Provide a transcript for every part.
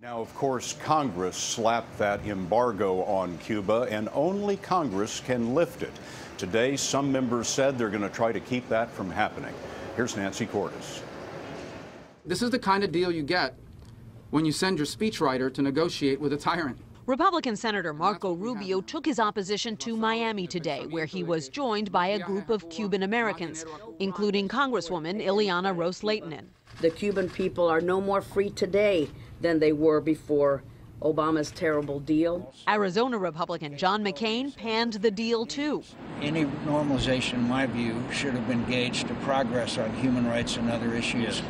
Now, of course, Congress slapped that embargo on Cuba, and only Congress can lift it. Today, some members said they're going to try to keep that from happening. Here's Nancy Cordes. This is the kind of deal you get when you send your speechwriter to negotiate with a tyrant. Republican Senator Marco Rubio took his opposition to Miami today, where he was joined by a group of Cuban Americans, including Congresswoman Ileana Ros-Lehtinen. The Cuban people are no more free today than they were before Obama's terrible deal. Arizona Republican John McCain panned the deal, too. Any normalization, in my view, should have been gauged to progress on human rights and other issues,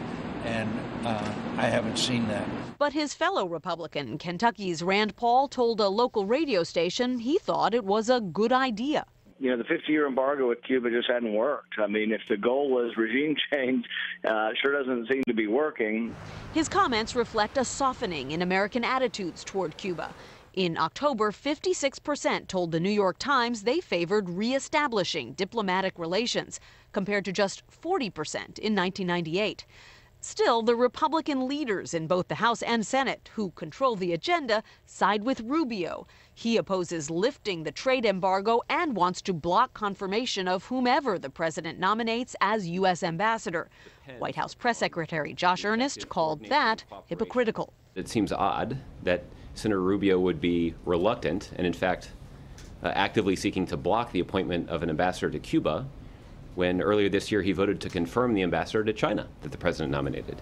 and I haven't seen that. But his fellow Republican, Kentucky's Rand Paul, told a local radio station he thought it was a good idea. You know, the 50-year embargo with Cuba just hadn't worked. I mean, if the goal was regime change, sure doesn't seem to be working. His comments reflect a softening in American attitudes toward Cuba. In October, 56% told the New York Times they favored reestablishing diplomatic relations, compared to just 40% in 1998. Still, the Republican leaders in both the House and Senate, who control the agenda, side with Rubio. He opposes lifting the trade embargo and wants to block confirmation of whomever the president nominates as U.S. ambassador. White House Press Secretary Josh Earnest called that hypocritical. It seems odd that Senator Rubio would be reluctant and, in fact, actively seeking to block the appointment of an ambassador to Cuba, when earlier this year he voted to confirm the ambassador to China that the president nominated.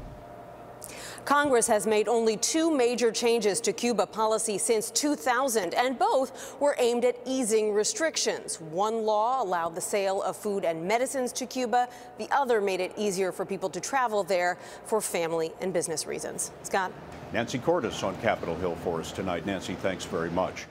Congress has made only two major changes to Cuba policy since 2000, and both were aimed at easing restrictions. One law allowed the sale of food and medicines to Cuba. The other made it easier for people to travel there for family and business reasons. Scott? Nancy Cordes on Capitol Hill for us tonight. Nancy, thanks very much.